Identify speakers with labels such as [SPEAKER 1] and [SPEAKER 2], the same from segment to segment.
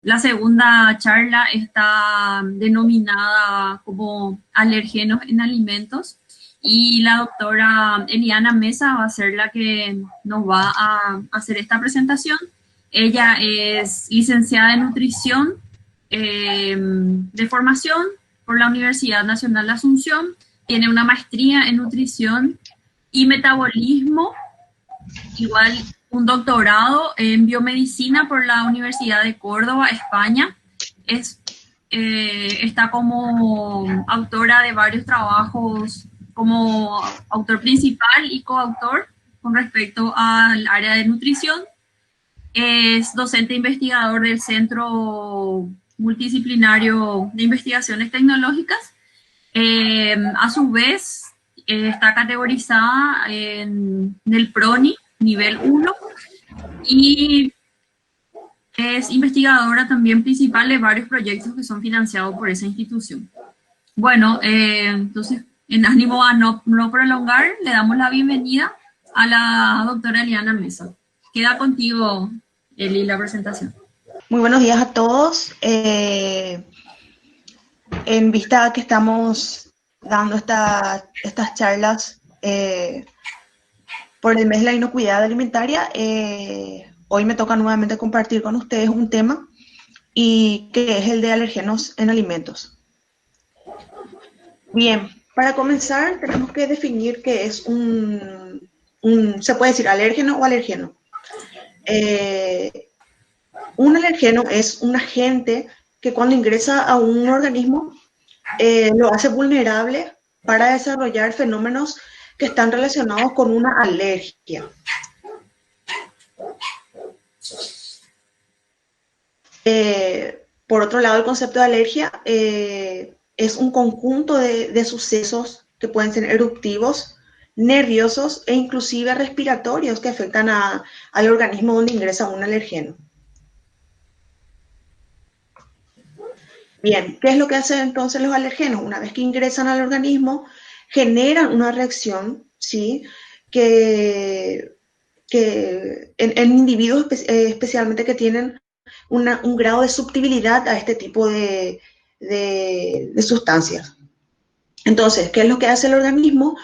[SPEAKER 1] La segunda charla está denominada como alergenos en alimentos y la doctora Eliana Mesa va a ser la que nos va a hacer esta presentación. Ella es licenciada en nutrición de formación por la Universidad Nacional de Asunción, tiene una maestría en nutrición y metabolismo, igual un doctorado en biomedicina por la Universidad de Córdoba, España. Es, está como autora de varios trabajos, como autor principal y coautor con respecto al área de nutrición. Es docente investigador del Centro Multidisciplinario de Investigaciones Tecnológicas. A su vez, está categorizada en el PRONI nivel 1 y es investigadora también principal de varios proyectos que son financiados por esa institución. Bueno, entonces, en ánimo a no prolongar, le damos la bienvenida a la doctora Eliana Mesa. Queda contigo, Eli, la presentación.
[SPEAKER 2] Muy buenos días a todos. En vista a que estamos dando estas charlas por el mes de la inocuidad alimentaria, hoy me toca nuevamente compartir con ustedes un tema y que es el de alergenos en alimentos. Bien, para comenzar tenemos que definir qué es se puede decir alérgeno o alergeno. Un alergeno es un agente que cuando ingresa a un organismo lo hace vulnerable para desarrollar fenómenos que están relacionados con una alergia. Por otro lado, el concepto de alergia es un conjunto de sucesos que pueden ser eruptivos, nerviosos e inclusive respiratorios que afectan al organismo donde ingresa un alergeno. Bien, ¿qué es lo que hacen entonces los alergenos? Una vez que ingresan al organismo, generan una reacción, ¿sí? Que en individuos especialmente que tienen un grado de susceptibilidad a este tipo de sustancias. Entonces, ¿qué es lo que hace el organismo?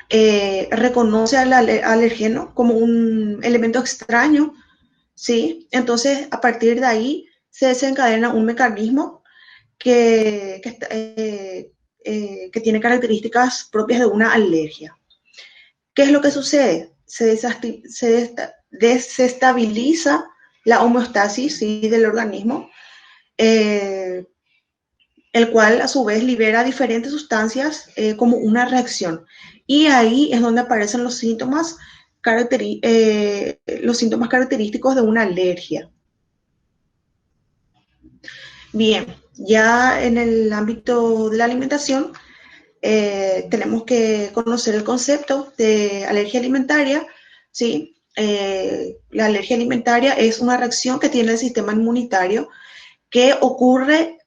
[SPEAKER 2] Reconoce al alergeno como un elemento extraño, ¿sí? Entonces, a partir de ahí se desencadena un mecanismo que tiene características propias de una alergia. ¿Qué es lo que sucede? Se desestabiliza la homeostasis, ¿sí?, del organismo, el cual a su vez libera diferentes sustancias como una reacción. Y ahí es donde aparecen los síntomas característicos de una alergia. Bien, ya en el ámbito de la alimentación, tenemos que conocer el concepto de alergia alimentaria, ¿sí? La alergia alimentaria es una reacción que tiene el sistema inmunitario que ocurre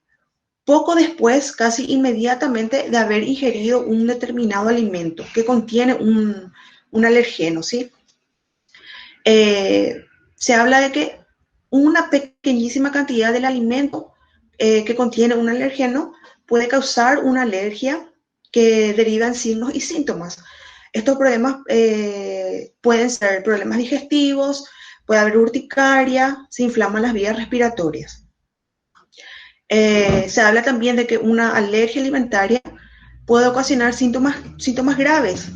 [SPEAKER 2] poco después, casi inmediatamente, de haber ingerido un determinado alimento que contiene un alergeno, ¿sí? Se habla de que una pequeñísima cantidad del alimento que contiene un alergeno puede causar una alergia que deriva en signos y síntomas. Estos problemas pueden ser problemas digestivos, puede haber urticaria, se inflaman las vías respiratorias. Se habla también de que una alergia alimentaria puede ocasionar síntomas graves,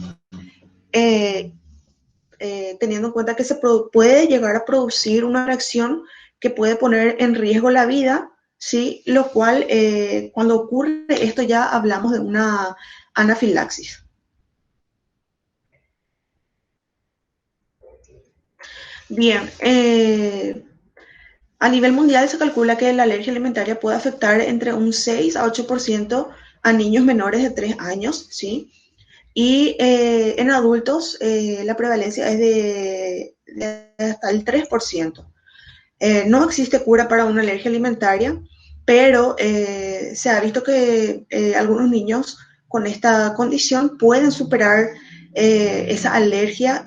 [SPEAKER 2] teniendo en cuenta que se puede llegar a producir una reacción que puede poner en riesgo la vida, ¿sí? Lo cual, cuando ocurre esto, ya hablamos de una anafilaxis. Bien, a nivel mundial se calcula que la alergia alimentaria puede afectar entre un 6 a 8% a niños menores de 3 años, ¿sí? Y en adultos la prevalencia es de hasta el 3%. No existe cura para una alergia alimentaria, pero se ha visto que algunos niños con esta condición pueden superar esa alergia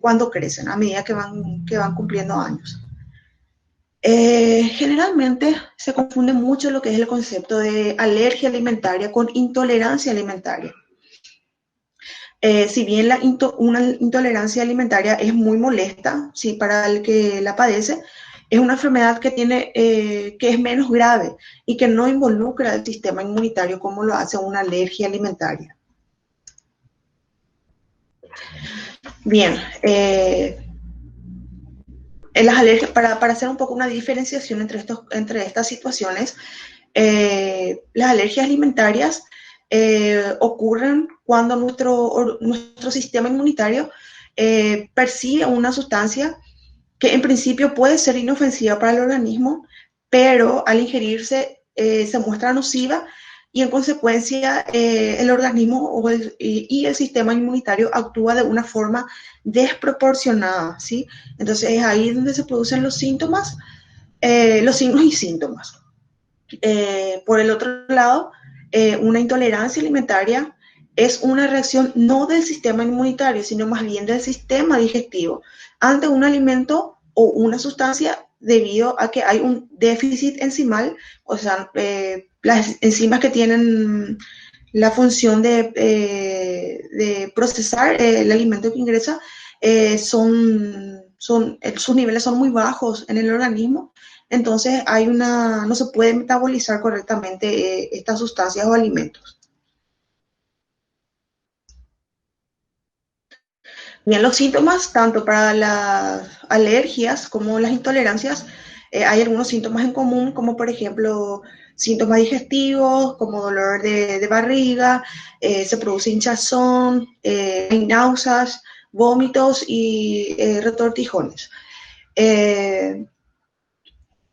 [SPEAKER 2] cuando crecen, a medida que van cumpliendo años. Generalmente se confunde mucho lo que es el concepto de alergia alimentaria con intolerancia alimentaria. Si bien una intolerancia alimentaria es muy molesta, ¿sí? Para el que la padece, es una enfermedad que es menos grave y que no involucra el sistema inmunitario como lo hace una alergia alimentaria. Bien, en las alergias, para hacer un poco una diferenciación entre estas situaciones, las alergias alimentarias ocurren cuando nuestro sistema inmunitario percibe una sustancia que en principio puede ser inofensiva para el organismo, pero al ingerirse se muestra nociva y en consecuencia el organismo y el sistema inmunitario actúa de una forma desproporcionada, ¿sí? Entonces es ahí donde se producen los síntomas, los signos y síntomas. Por el otro lado, una intolerancia alimentaria es una reacción no del sistema inmunitario, sino más bien del sistema digestivo ante un alimento o una sustancia debido a que hay un déficit enzimal, o sea, las enzimas que tienen la función de procesar el alimento que ingresa, sus niveles son muy bajos en el organismo, entonces no se puede metabolizar correctamente estas sustancias o alimentos. Bien, los síntomas, tanto para las alergias como las intolerancias, hay algunos síntomas en común, como por ejemplo síntomas digestivos, como dolor de barriga, se produce hinchazón, hay náuseas, vómitos y retortijones.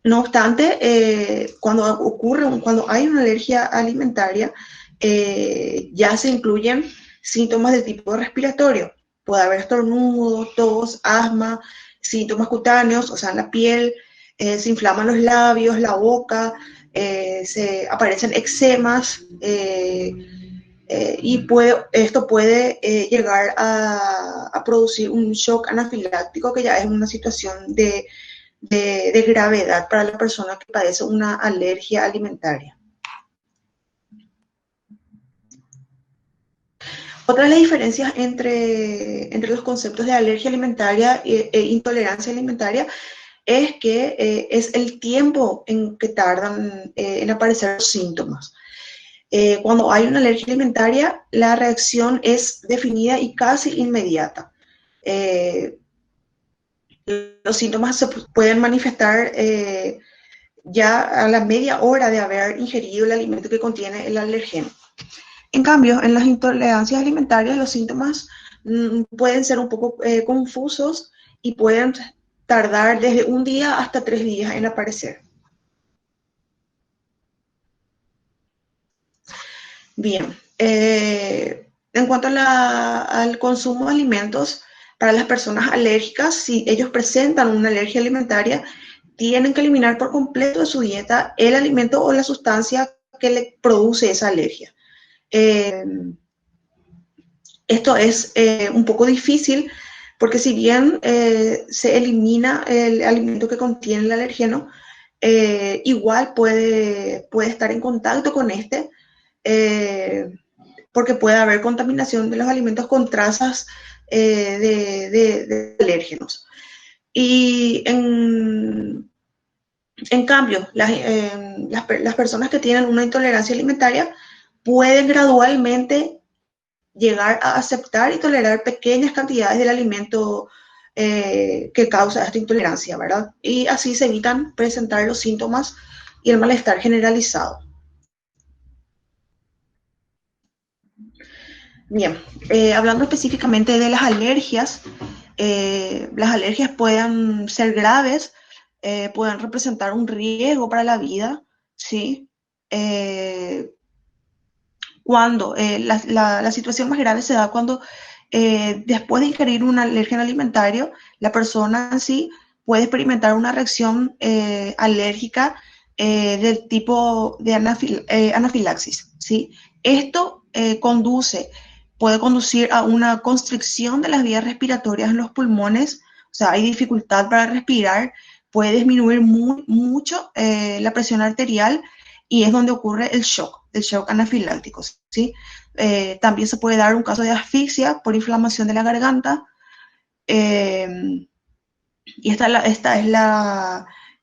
[SPEAKER 2] No obstante, cuando hay una alergia alimentaria, ya se incluyen síntomas de tipo respiratorio. Puede haber estornudos, tos, asma, síntomas cutáneos, o sea, en la piel, se inflaman los labios, la boca, aparecen eczemas, y esto puede llegar a producir un shock anafiláctico, que ya es una situación de gravedad para la persona que padece una alergia alimentaria. Otra de las diferencias entre los conceptos de alergia alimentaria e intolerancia alimentaria es que es el tiempo en que tardan en aparecer los síntomas. Cuando hay una alergia alimentaria, la reacción es definida y casi inmediata. Los síntomas se pueden manifestar ya a la media hora de haber ingerido el alimento que contiene el alergeno. En cambio, en las intolerancias alimentarias, los síntomas pueden ser un poco confusos y pueden tardar desde un día hasta 3 días en aparecer. Bien, en cuanto al consumo de alimentos, para las personas alérgicas, si ellos presentan una alergia alimentaria, tienen que eliminar por completo de su dieta el alimento o la sustancia que le produce esa alergia. Esto es un poco difícil porque si bien se elimina el alimento que contiene el alergeno, igual puede estar en contacto con este, porque puede haber contaminación de los alimentos con trazas de alérgenos. Y en cambio, las personas que tienen una intolerancia alimentaria pueden gradualmente llegar a aceptar y tolerar pequeñas cantidades del alimento que causa esta intolerancia, ¿verdad? Y así se evitan presentar los síntomas y el malestar generalizado. Bien, hablando específicamente de las alergias pueden ser graves, pueden representar un riesgo para la vida, ¿sí? Cuando la situación más grave se da cuando después de ingerir un alérgeno alimentario, la persona en sí puede experimentar una reacción alérgica del tipo de anafilaxis, ¿sí? Esto puede conducir a una constricción de las vías respiratorias en los pulmones, o sea, hay dificultad para respirar, puede disminuir mucho la presión arterial y es donde ocurre el shock anafiláctico, ¿sí? También se puede dar un caso de asfixia por inflamación de la garganta. Y esta es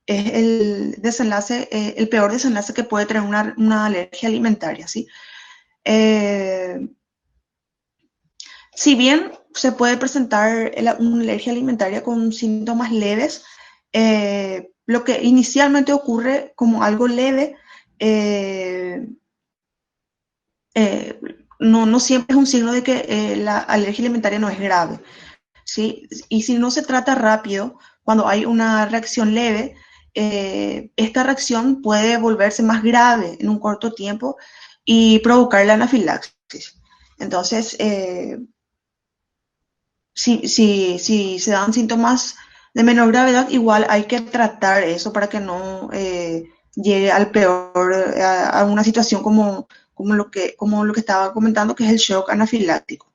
[SPEAKER 2] el desenlace, el peor desenlace que puede tener una alergia alimentaria, ¿sí? Si bien se puede presentar una alergia alimentaria con síntomas leves, lo que inicialmente ocurre como algo leve, no siempre es un signo de que la alergia alimentaria no es grave, ¿sí? Y si no se trata rápido, cuando hay una reacción leve, esta reacción puede volverse más grave en un corto tiempo y provocar la anafilaxis. Entonces, si se dan síntomas de menor gravedad, igual hay que tratar eso para que no llegue al peor, a una situación como lo que estaba comentando, que es el shock anafiláctico.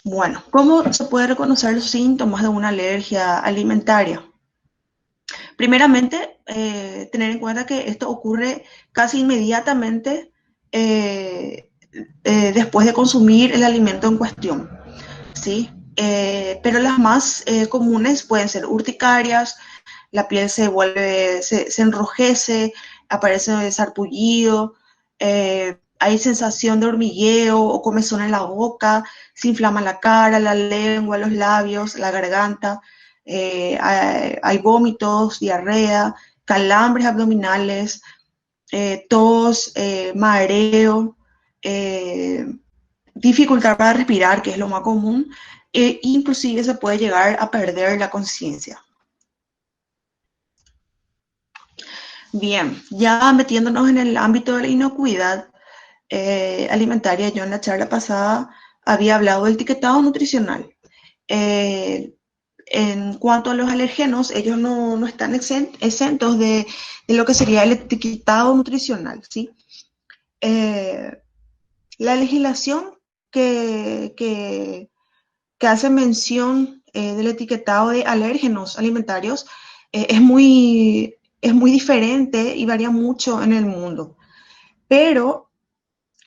[SPEAKER 2] Bueno, ¿cómo se puede reconocer los síntomas de una alergia alimentaria? Primeramente, tener en cuenta que esto ocurre casi inmediatamente después de consumir el alimento en cuestión, ¿sí? Pero las más comunes pueden ser urticarias, la piel se enrojece, aparece sarpullido, hay sensación de hormigueo o comezón en la boca, se inflama la cara, la lengua, los labios, la garganta, hay vómitos, diarrea, calambres abdominales, tos, mareo, dificultad para respirar, que es lo más común, e inclusive se puede llegar a perder la conciencia. Bien, ya metiéndonos en el ámbito de la inocuidad alimentaria, yo en la charla pasada había hablado del etiquetado nutricional. En cuanto a los alergenos, ellos no están exentos de lo que sería el etiquetado nutricional, ¿sí? La legislación que hace mención del etiquetado de alérgenos alimentarios es muy diferente y varía mucho en el mundo, pero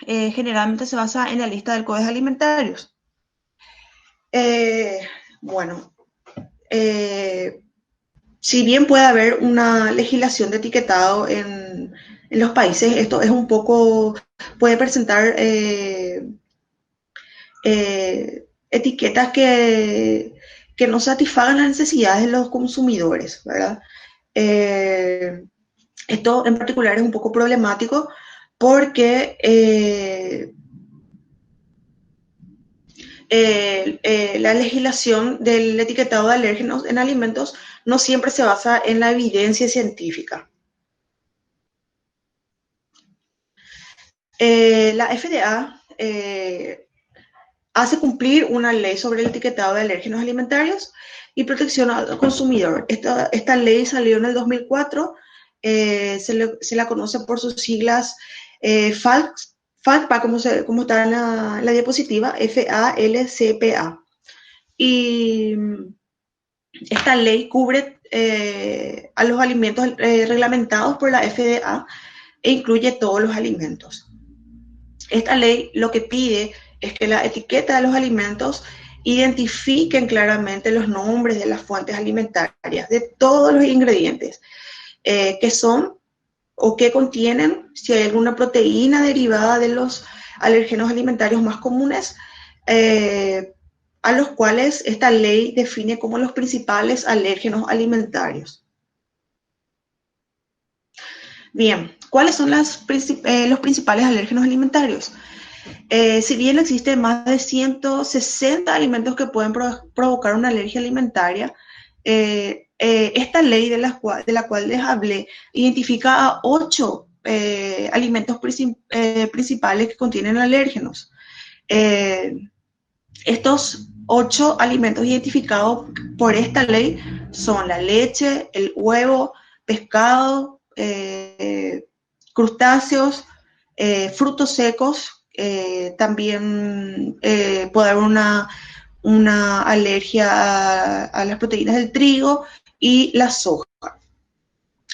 [SPEAKER 2] generalmente se basa en la lista del Código Alimentarios. Bueno, si bien puede haber una legislación de etiquetado en los países, esto es un poco, puede presentar etiquetas que no satisfagan las necesidades de los consumidores, ¿verdad? Esto en particular es un poco problemático porque la legislación del etiquetado de alérgenos en alimentos no siempre se basa en la evidencia científica. La FDA hace cumplir una ley sobre el etiquetado de alérgenos alimentarios y protección al consumidor. Esta ley salió en el 2004, se la conoce por sus siglas FALCPA, como está en la diapositiva, FALCPA. Y esta ley cubre a los alimentos reglamentados por la FDA e incluye todos los alimentos. Esta ley lo que pide es que la etiqueta de los alimentos identifiquen claramente los nombres de las fuentes alimentarias, de todos los ingredientes que son o que contienen, si hay alguna proteína derivada de los alérgenos alimentarios más comunes, a los cuales esta ley define como los principales alérgenos alimentarios. Bien, ¿cuáles son los principales alérgenos alimentarios? Si bien existen más de 160 alimentos que pueden provocar una alergia alimentaria, esta ley de la cual les hablé identifica a 8 alimentos principales que contienen alérgenos. Estos 8 alimentos identificados por esta ley son la leche, el huevo, pescado, crustáceos, frutos secos, también puede haber una alergia a las proteínas del trigo y la soja.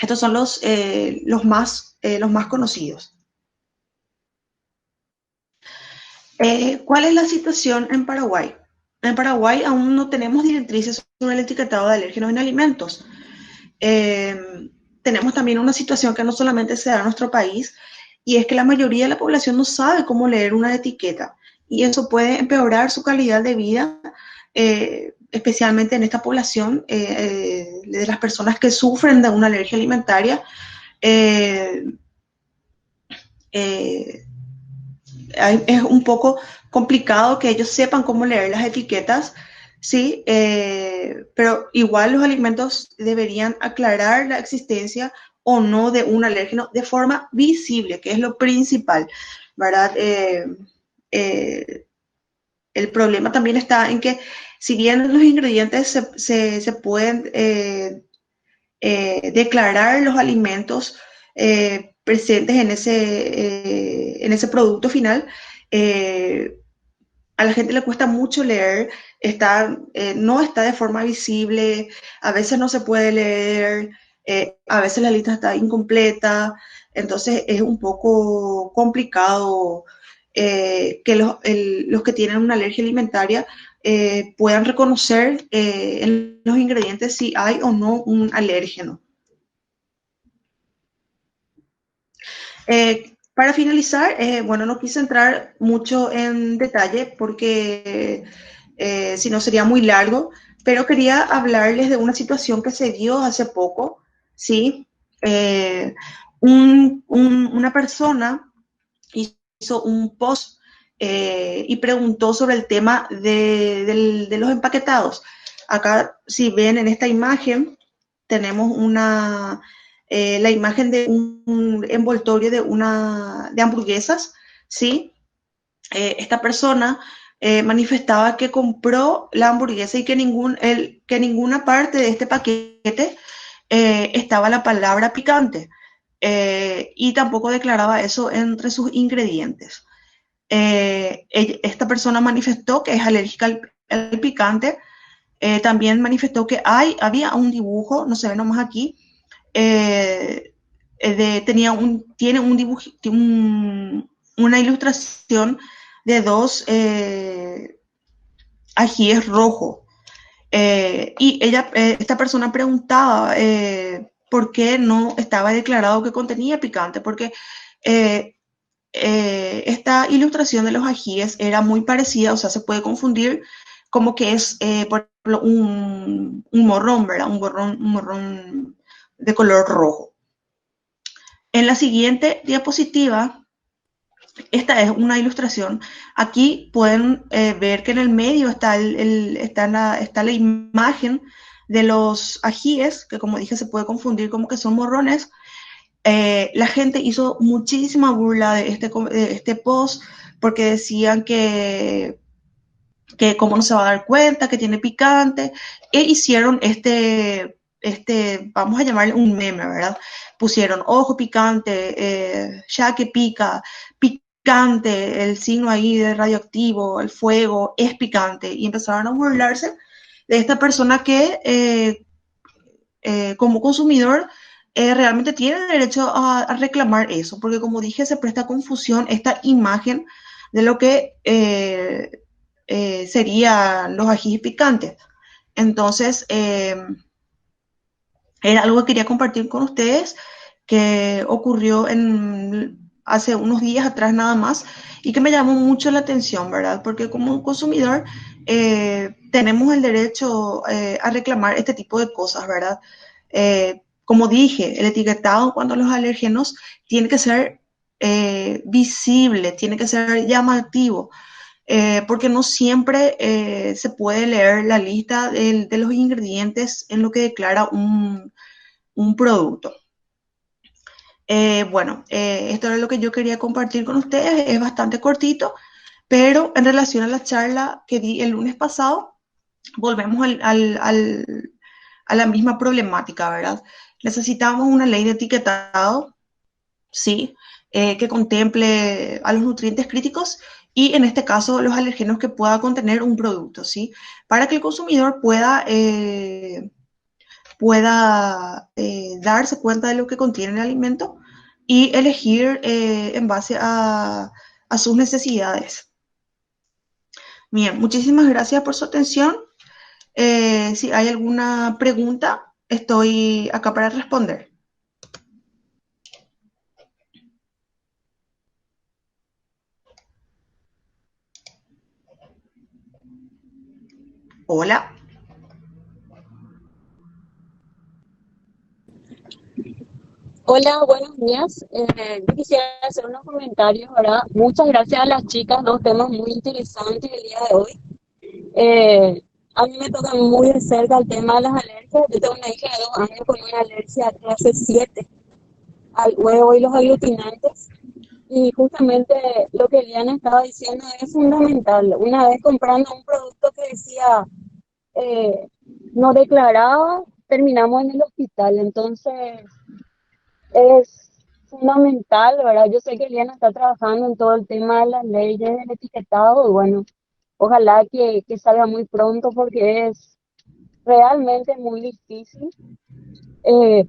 [SPEAKER 2] Estos son los más conocidos. ¿Cuál es la situación en Paraguay? En Paraguay aún no tenemos directrices sobre el etiquetado de alérgenos en alimentos. Tenemos también una situación que no solamente se da en nuestro país, y es que la mayoría de la población no sabe cómo leer una etiqueta, y eso puede empeorar su calidad de vida, especialmente en esta población de las personas que sufren de una alergia alimentaria. Eh, eh, es un poco complicado que ellos sepan cómo leer las etiquetas, ¿sí? Pero igual los alimentos deberían aclarar la existencia o no de un alérgeno de forma visible, que es lo principal, ¿verdad? El problema también está en que si bien los ingredientes se pueden declarar los alimentos presentes en ese producto final, a la gente le cuesta mucho leer, no está de forma visible, a veces no se puede leer, a veces la lista está incompleta, entonces es un poco complicado que los que tienen una alergia alimentaria puedan reconocer en los ingredientes si hay o no un alérgeno. Para finalizar, bueno, no quise entrar mucho en detalle porque si no sería muy largo, pero quería hablarles de una situación que se dio hace poco, ¿sí? Una persona hizo un post y preguntó sobre el tema de los empaquetados. Acá, si ven en esta imagen, tenemos la imagen de un envoltorio de hamburguesas, ¿sí? Esta persona manifestaba que compró la hamburguesa y que ninguna parte de este paquete estaba la palabra picante, y tampoco declaraba eso entre sus ingredientes. Esta persona manifestó que es alérgica al picante. También manifestó que había un dibujo, no se ve nomás aquí, tiene un dibujo, una ilustración de dos ajíes rojos. Y esta persona preguntaba por qué no estaba declarado que contenía picante, porque esta ilustración de los ajíes era muy parecida, o sea, se puede confundir como que es, por ejemplo, un morrón, ¿verdad? Un morrón de color rojo. En la siguiente diapositiva, esta es una ilustración. Aquí pueden ver que en el medio está la imagen de los ajíes, que como dije se puede confundir como que son morrones. La gente hizo muchísima burla de este post porque decían que cómo no se va a dar cuenta, que tiene picante, e hicieron vamos a llamarle un meme, ¿verdad? Pusieron ojo picante, ya que pica, picante, el signo ahí de radioactivo, el fuego, es picante, y empezaron a burlarse de esta persona que como consumidor realmente tiene derecho a reclamar eso, porque como dije, se presta confusión esta imagen de lo que serían los ajíes picantes. Entonces, era algo que quería compartir con ustedes, que ocurrió hace unos días atrás nada más, y que me llamó mucho la atención, ¿verdad? Porque como consumidor tenemos el derecho a reclamar este tipo de cosas, ¿verdad? Como dije, el etiquetado en cuanto a los alérgenos tiene que ser visible, tiene que ser llamativo, porque no siempre se puede leer la lista de los ingredientes en lo que declara un producto. Bueno, esto era lo que yo quería compartir con ustedes, es bastante cortito, pero en relación a la charla que di el lunes pasado, volvemos a la misma problemática, ¿verdad? Necesitamos una ley de etiquetado, ¿sí? Que contemple a los nutrientes críticos y en este caso los alergenos que pueda contener un producto, ¿sí? Para que el consumidor pueda darse cuenta de lo que contiene el alimento y elegir en base a sus necesidades. Bien, muchísimas gracias por su atención. Si hay alguna pregunta, estoy acá para responder. Hola.
[SPEAKER 3] Hola, buenos días. Yo quisiera hacer unos comentarios, ¿verdad? Muchas gracias a las chicas, dos temas muy interesantes el día de hoy. Eh, a mí me toca muy de cerca el tema de las alergias. Yo tengo una hija de 2 años con una alergia clase 7 al huevo y los aglutinantes. Y justamente lo que Eliana estaba diciendo es fundamental. Una vez comprando un producto que decía eh, no declaraba, terminamos en el hospital. Entonces es fundamental, ¿verdad? Yo sé que Eliana está trabajando en todo el tema de las leyes del etiquetado y bueno, ojalá que salga muy pronto porque es realmente muy difícil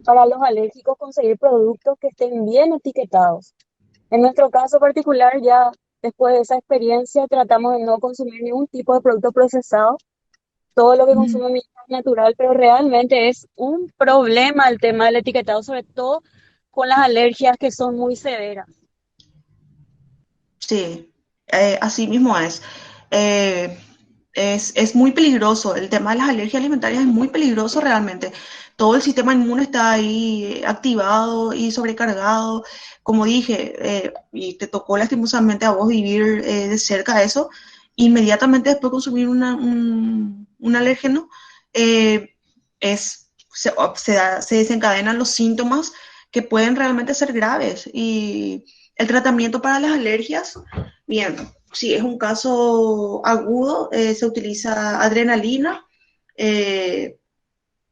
[SPEAKER 3] para los alérgicos conseguir productos que estén bien etiquetados. En nuestro caso particular, ya después de esa experiencia, tratamos de no consumir ningún tipo de producto procesado. Todo lo que consume mi hija es natural, pero realmente es un problema el tema del etiquetado, sobre todo con las alergias que son muy severas.
[SPEAKER 2] Sí, así mismo es. Eh, es muy peligroso. El tema de las alergias alimentarias es muy peligroso realmente. Todo el sistema inmune está ahí activado y sobrecargado. Como dije, y te tocó lastimosamente a vos vivir de cerca eso, inmediatamente después de consumir un alérgeno, eh, se desencadenan los síntomas que pueden realmente ser graves. Y el tratamiento para las alergias, bien, si es un caso agudo, se utiliza adrenalina. eh,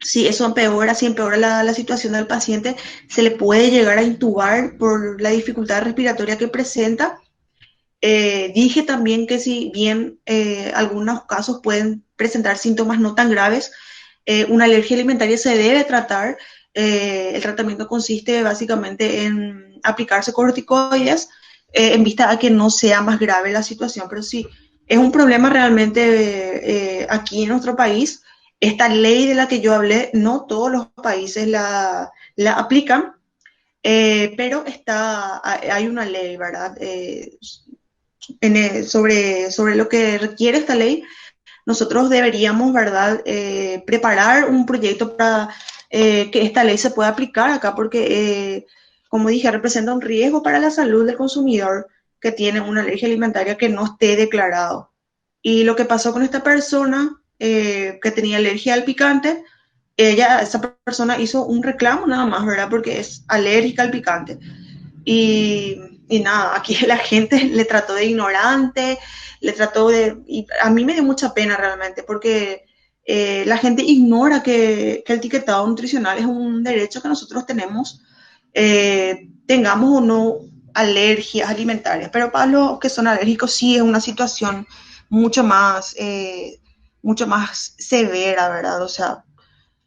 [SPEAKER 2] si eso empeora, si empeora la situación del paciente, se le puede llegar a intubar por la dificultad respiratoria que presenta. Dije también que si bien algunos casos pueden presentar síntomas no tan graves, una alergia alimentaria se debe tratar. El tratamiento consiste básicamente en aplicarse corticoides en vista a que no sea más grave la situación, pero sí, es un problema realmente aquí en nuestro país. Esta ley de la que yo hablé, no todos los países la aplican, pero hay una ley, ¿verdad? Sobre lo que requiere esta ley, nosotros deberíamos, ¿verdad?, preparar un proyecto para que esta ley se pueda aplicar acá, porque, como dije, representa un riesgo para la salud del consumidor que tiene una alergia alimentaria que no esté declarado. Y lo que pasó con esta persona que tenía alergia al picante, esa persona hizo un reclamo nada más, ¿verdad?, porque es alérgica al picante. Y nada, aquí la gente le trató de ignorante, y a mí me dio mucha pena realmente, porque la gente ignora que el etiquetado nutricional es un derecho que nosotros tenemos, tengamos o no alergias alimentarias, pero para los que son alérgicos sí es una situación mucho más severa, ¿verdad? O sea,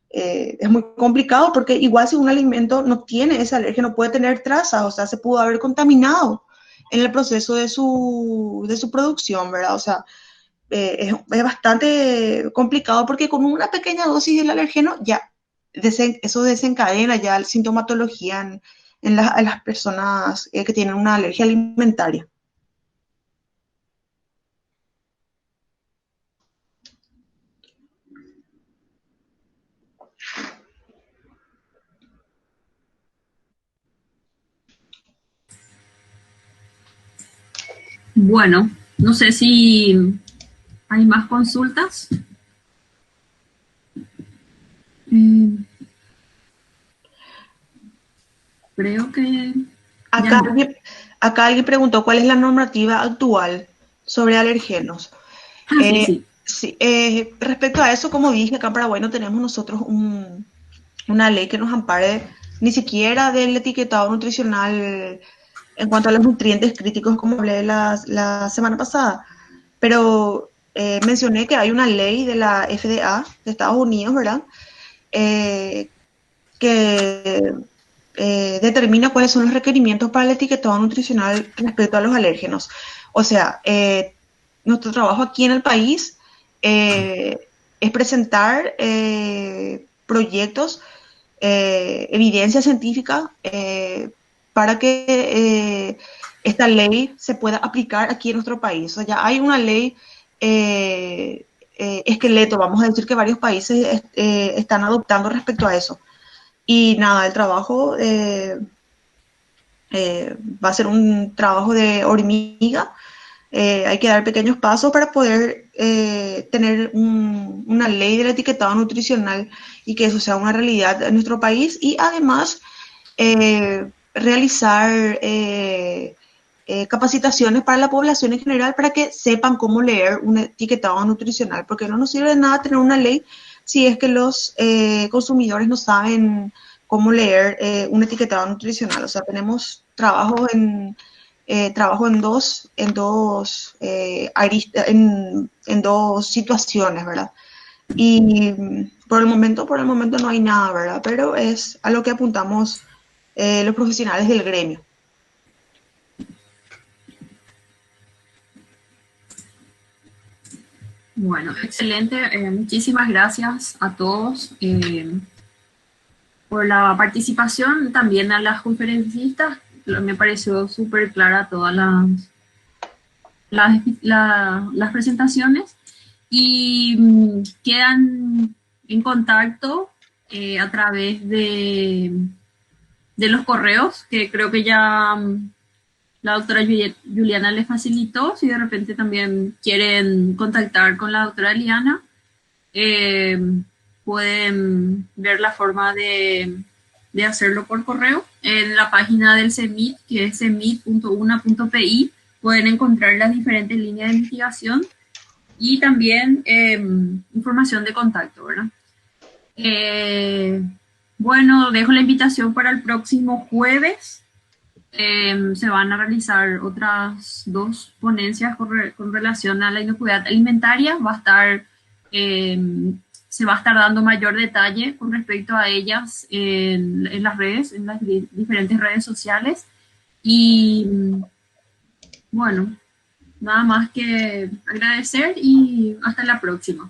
[SPEAKER 2] es muy complicado porque igual si un alimento no tiene esa alergia, no puede tener trazas, o sea, se pudo haber contaminado en el proceso de su producción, ¿verdad? O sea, es bastante complicado porque con una pequeña dosis del alergeno ya eso desencadena ya la sintomatología en las personas que tienen una alergia alimentaria.
[SPEAKER 1] Bueno, no sé si hay más consultas. Eh, creo que ya
[SPEAKER 2] Acá,
[SPEAKER 1] no.
[SPEAKER 2] acá alguien preguntó cuál es la normativa actual sobre alergenos.
[SPEAKER 1] Ah, sí, sí.
[SPEAKER 2] Sí, respecto a eso, como dije, acá en Paraguay no tenemos nosotros una ley que nos ampare ni siquiera del etiquetado nutricional en cuanto a los nutrientes críticos, como hablé la semana pasada. Pero mencioné que hay una ley de la FDA de Estados Unidos, ¿verdad? Eh, que determina cuáles son los requerimientos para el etiquetado nutricional respecto a los alérgenos. O sea, nuestro trabajo aquí en el país es presentar proyectos, evidencia científica para que esta ley se pueda aplicar aquí en nuestro país. O sea, ya hay una ley esqueleto, vamos a decir que varios países están adoptando respecto a eso. Y nada, el trabajo va a ser un trabajo de hormiga. Hay que dar pequeños pasos para poder tener una ley del etiquetado nutricional y que eso sea una realidad en nuestro país, y además realizar capacitaciones para la población en general para que sepan cómo leer un etiquetado nutricional, porque no nos sirve de nada tener una ley si es que los consumidores no saben cómo leer un etiquetado nutricional. O sea, tenemos trabajo en dos situaciones, ¿verdad? Y por el momento no hay nada, ¿verdad? Pero es a lo que apuntamos los profesionales del gremio.
[SPEAKER 1] Bueno, excelente. Muchísimas gracias a todos por la participación, también a las conferencistas. Me pareció súper clara todas las presentaciones, y quedan en contacto a través de los correos, que creo que ya la doctora Juliana les facilitó. Si de repente también quieren contactar con la doctora Eliana, pueden ver la forma de hacerlo por correo. En la página del CEMIT, que es cemit.una.pi, pueden encontrar las diferentes líneas de investigación y también información de contacto, ¿verdad? Bueno, dejo la invitación para el próximo jueves. Se van a realizar otras 2 ponencias con relación a la inocuidad alimentaria. Se va a estar dando mayor detalle con respecto a ellas en las redes, en las diferentes redes sociales. Y bueno, nada más que agradecer y hasta la próxima.